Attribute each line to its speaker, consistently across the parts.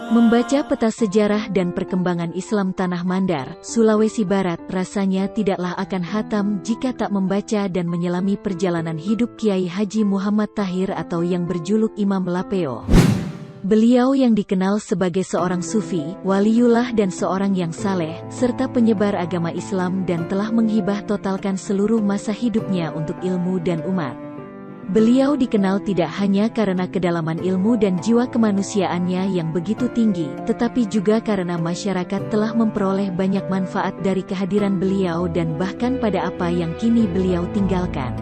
Speaker 1: Membaca peta sejarah dan perkembangan Islam Tanah Mandar, Sulawesi Barat, rasanya tidaklah akan hatam jika tak membaca dan menyelami perjalanan hidup Kiai Haji Muhammad Tahir atau yang berjuluk Imam Lapeo. Beliau yang dikenal sebagai seorang sufi, waliullah dan seorang yang saleh, serta penyebar agama Islam dan telah menghibah totalkan seluruh masa hidupnya untuk ilmu dan umat. Beliau dikenal tidak hanya karena kedalaman ilmu dan jiwa kemanusiaannya yang begitu tinggi, tetapi juga karena masyarakat telah memperoleh banyak manfaat dari kehadiran beliau dan bahkan pada apa yang kini beliau tinggalkan.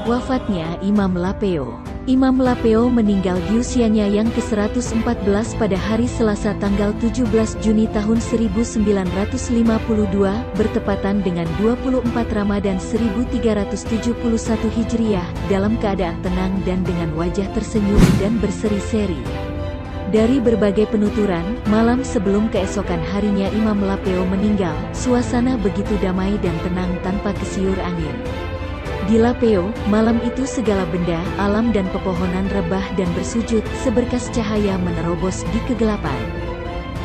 Speaker 1: Wafatnya Imam Lapeo. Imam Lapeo meninggal di usianya yang ke-114 pada hari Selasa tanggal 17 Juni tahun 1952, bertepatan dengan 24 Ramadan 1371 Hijriah, dalam keadaan tenang dan dengan wajah tersenyum dan berseri-seri. Dari berbagai penuturan, malam sebelum keesokan harinya Imam Lapeo meninggal, suasana begitu damai dan tenang tanpa kesiur angin. Di Lapeo, malam itu segala benda, alam dan pepohonan rebah dan bersujud, seberkas cahaya menerobos di kegelapan.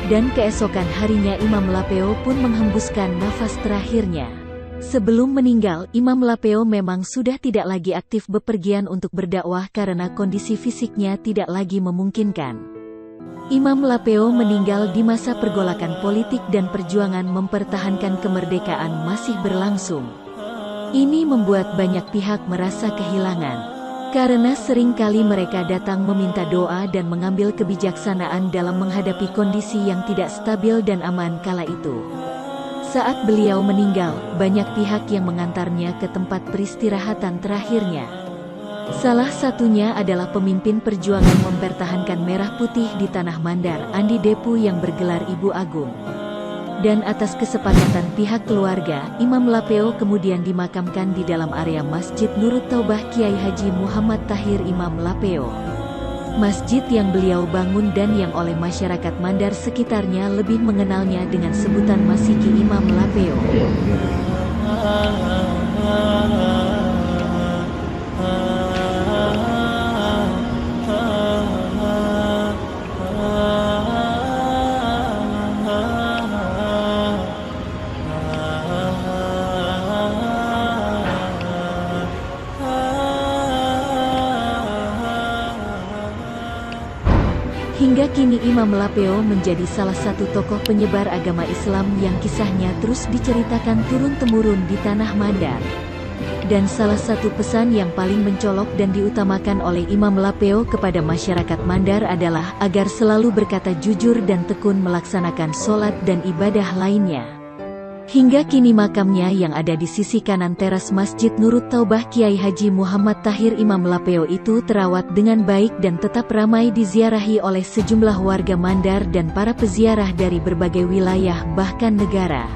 Speaker 1: Dan keesokan harinya Imam Lapeo pun menghembuskan nafas terakhirnya. Sebelum meninggal, Imam Lapeo memang sudah tidak lagi aktif bepergian untuk berdakwah karena kondisi fisiknya tidak lagi memungkinkan. Imam Lapeo meninggal di masa pergolakan politik dan perjuangan mempertahankan kemerdekaan masih berlangsung. Ini membuat banyak pihak merasa kehilangan, karena seringkali mereka datang meminta doa dan mengambil kebijaksanaan dalam menghadapi kondisi yang tidak stabil dan aman kala itu. Saat beliau meninggal, banyak pihak yang mengantarnya ke tempat peristirahatan terakhirnya. Salah satunya adalah pemimpin perjuangan mempertahankan merah putih di Tanah Mandar, Andi Depu yang bergelar Ibu Agung. Dan atas kesepakatan pihak keluarga, Imam Lapeo kemudian dimakamkan di dalam area Masjid Nurut Taubah Kiai Haji Muhammad Tahir Imam Lapeo. Masjid yang beliau bangun dan yang oleh masyarakat Mandar sekitarnya lebih mengenalnya dengan sebutan Masjid Imam Lapeo. Hingga kini Imam Lapeo menjadi salah satu tokoh penyebar agama Islam yang kisahnya terus diceritakan turun-temurun di Tanah Mandar. Dan salah satu pesan yang paling mencolok dan diutamakan oleh Imam Lapeo kepada masyarakat Mandar adalah agar selalu berkata jujur dan tekun melaksanakan sholat dan ibadah lainnya. Hingga kini makamnya yang ada di sisi kanan teras Masjid Nurut Taubah Kiai Haji Muhammad Tahir Imam Lapeo itu terawat dengan baik dan tetap ramai diziarahi oleh sejumlah warga Mandar dan para peziarah dari berbagai wilayah bahkan negara.